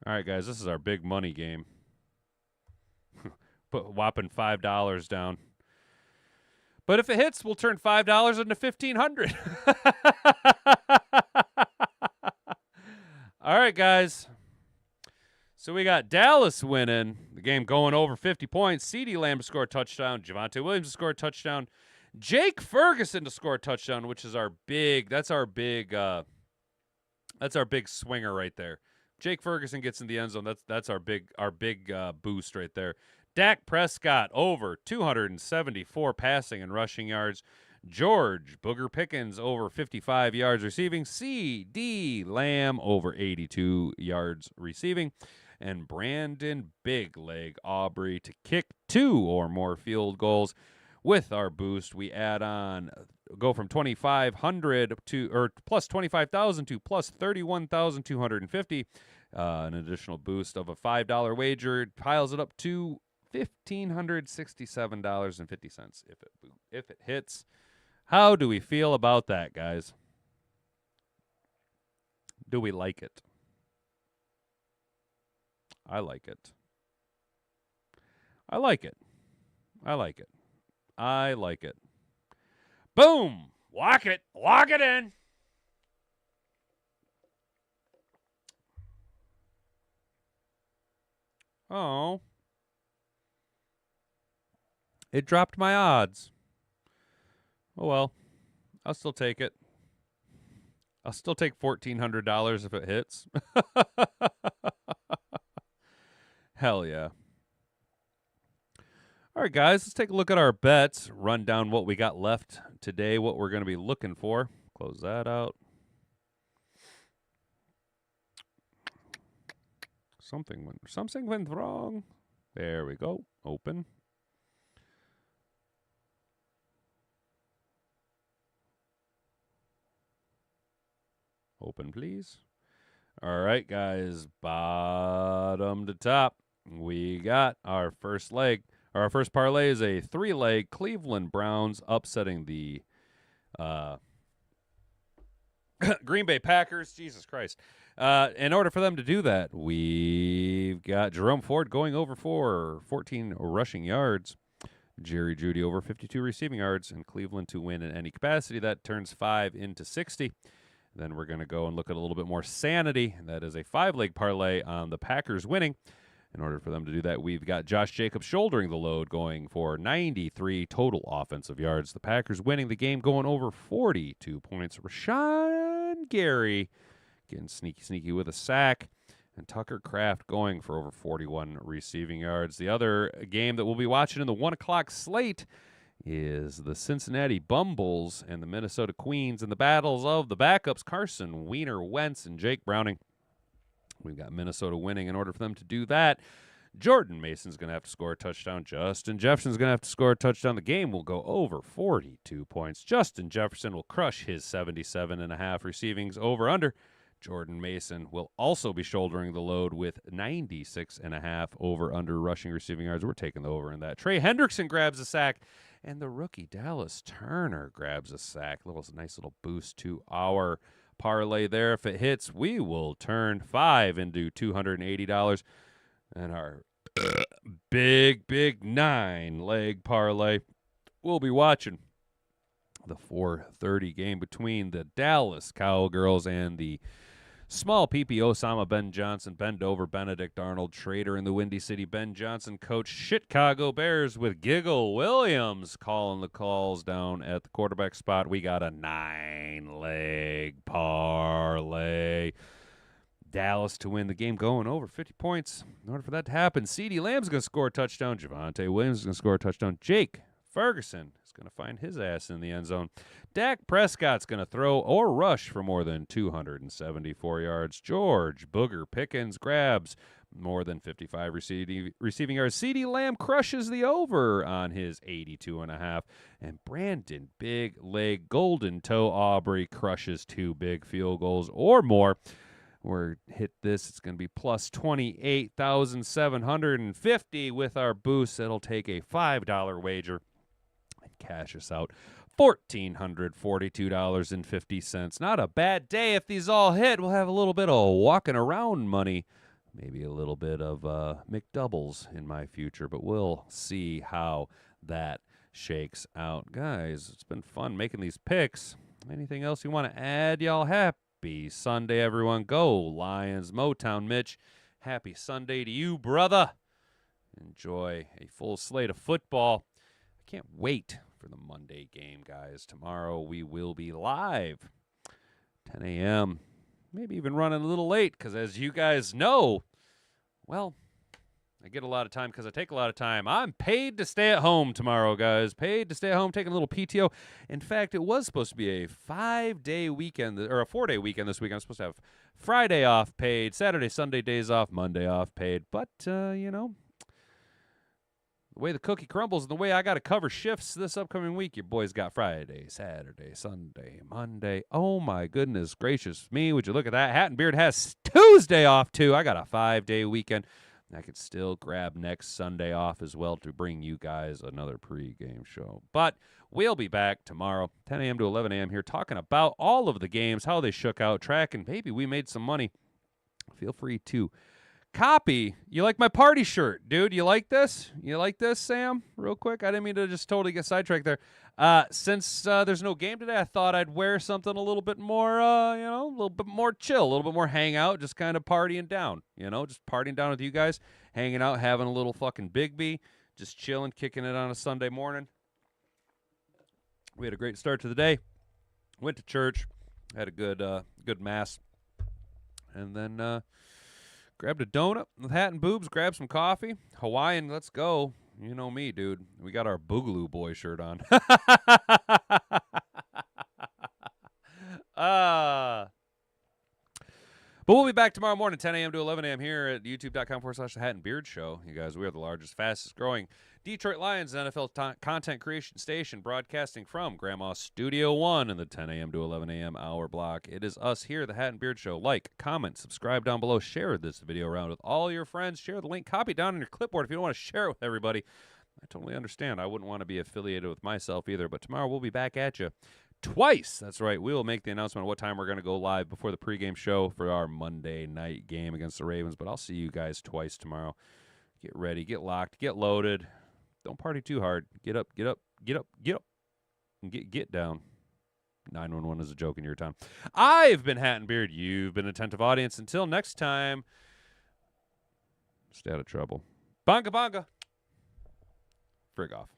All right, guys, this is our big money game. Put whopping $5 down. But if it hits, we'll turn $5 into $1,500. All right, guys. So we got Dallas winning the game, going over 50 points. CeeDee Lamb to score a touchdown. Javonte Williams to score a touchdown. Jake Ferguson to score a touchdown, which is our big. That's our big swinger right there. Jake Ferguson gets in the end zone. That's our big boost right there. Dak Prescott over 274 passing and rushing yards. George Booger Pickens over 55 yards receiving. CeeDee Lamb over 82 yards receiving. And Brandon Big Leg Aubrey to kick 2 or more field goals. With our boost, we add on, go from 2,500 to, or plus 25,000 to plus 31,250. An additional boost of a $5 wager piles it up to $1,567.50 if it hits. How do we feel about that, guys? Do we like it? I like it. I like it. I like it. I like it. Boom! Lock it. Lock it in. Oh. It dropped my odds. Oh, well. I'll still take it. I'll still take $1,400 if it hits. Hell yeah. All right, guys, let's take a look at our bets, run down what we got left today, what we're going to be looking for. Close that out. Something went wrong. There we go. Open. Open, please. All right, guys, bottom to top, we got our first leg. Our first parlay is a 3-leg Cleveland Browns upsetting the Green Bay Packers. Jesus Christ. In order for them to do that, we've got Jerome Ford going over for 14 rushing yards. Jerry Jeudy over 52 receiving yards, and Cleveland to win in any capacity. That turns 5 into 60. Then we're going to go and look at a little bit more sanity. That is a 5-leg parlay on the Packers winning. In order for them to do that, we've got Josh Jacobs shouldering the load, going for 93 total offensive yards. The Packers winning the game, going over 42 points. Rashawn Gary getting sneaky with a sack. And Tucker Kraft going for over 41 receiving yards. The other game that we'll be watching in the 1 o'clock slate is the Cincinnati Bengals and the Minnesota Queens and the battles of the backups, Carson Wentz and Jake Browning. We've got Minnesota winning. In order for them to do that, Jordan Mason's going to have to score a touchdown. Justin Jefferson's going to have to score a touchdown. The game will go over 42 points. Justin Jefferson will crush his 77.5 receivings over-under. Jordan Mason will also be shouldering the load with 96.5 over-under rushing receiving yards. We're taking the over in that. Trey Hendrickson grabs a sack, and the rookie Dallas Turner grabs a sack. Nice little boost to our parlay there. If it hits, we will turn 5 into $280. And our big 9-leg parlay, we'll be watching the 4:30 game between the Dallas Cowgirls and the small PP Osama Ben Johnson, bend over Benedict Arnold, trader in the Windy City Ben Johnson, coach Chicago Bears with Giggle Williams calling the calls down at the quarterback spot. We got a 9-leg parlay. Dallas to win the game, going over 50 points. In order for that to happen, CeeDee Lamb's going to score a touchdown. Javonte Williams is going to score a touchdown. Jake Ferguson is going to find his ass in the end zone. Dak Prescott's going to throw or rush for more than 274 yards. George Booger Pickens grabs more than 55 receiving yards. CeeDee Lamb crushes the over on his 82.5. And Brandon Big Leg Golden Toe Aubrey crushes 2 big field goals or more. We're hit this. It's going to be plus 28,750 with our boost. It'll take a $5 wager and cash us out $1,442.50. Not a bad day. If these all hit, we'll have a little bit of walking around money. Maybe a little bit of McDoubles in my future, but we'll see how that shakes out. Guys, it's been fun making these picks. Anything else you want to add? Y'all happy Sunday, everyone. Go Lions. Motown Mitch, happy Sunday to you, brother. Enjoy a full slate of football. I can't wait for the Monday game, guys. Tomorrow we will be live, 10 a.m., maybe even running a little late because, as you guys know, well, I get a lot of time because I take a lot of time. I'm paid to stay at home tomorrow, guys. Paid to stay at home, taking a little PTO. In fact, it was supposed to be a 5-day weekend, or a 4-day weekend this week. I'm supposed to have Friday off paid, Saturday, Sunday days off, Monday off paid. But, the way the cookie crumbles and the way I got to cover shifts this upcoming week, your boy's got Friday, Saturday, Sunday, Monday. Oh, my goodness gracious me. Would you look at that? Hat and Beard has Tuesday off, too. I got a 5-day weekend. I could still grab next Sunday off as well to bring you guys another pregame show. But we'll be back tomorrow, 10 a.m. to 11 a.m. here, talking about all of the games, how they shook out, tracking. Maybe we made some money. Feel free to copy. You like my party shirt, dude? You like this? You like this, Sam? Real quick. I didn't mean to just totally get sidetracked there. Since there's no game today, I thought I'd wear something a little bit more, a little bit more chill, a little bit more hangout, just kind of partying down, just partying down with you guys, hanging out, having a little fucking Big B, just chilling, kicking it on a Sunday morning. We had a great start to the day. Went to church, had a good mass, and then grabbed a donut with Hat and Boobs, grabbed some coffee. Hawaiian, let's go. You know me, dude. We got our Boogaloo Boy shirt on. But we'll be back tomorrow morning, 10 a.m. to 11 a.m. here at youtube.com/The Hat and Beard Show. You guys, we are the largest, fastest growing Detroit Lions NFL content creation station, broadcasting from Grandma's Studio 1 in the 10 a.m. to 11 a.m. hour block. It is us here, The Hat and Beard Show. Like, comment, subscribe down below. Share this video around with all your friends. Share the link. Copy it down on your clipboard if you don't want to share it with everybody. I totally understand. I wouldn't want to be affiliated with myself either. But tomorrow we'll be back at you twice. That's right. We will make the announcement of what time we're going to go live before the pregame show for our Monday night game against the Ravens. But I'll see you guys twice tomorrow. Get ready, get locked, get loaded. Don't party too hard. Get up, get up, get up, get up, and get down. 911 is a joke in your time. I've been Hat and Beard. You've been attentive audience. Until next time, stay out of trouble. Bonga bonga. Frig off.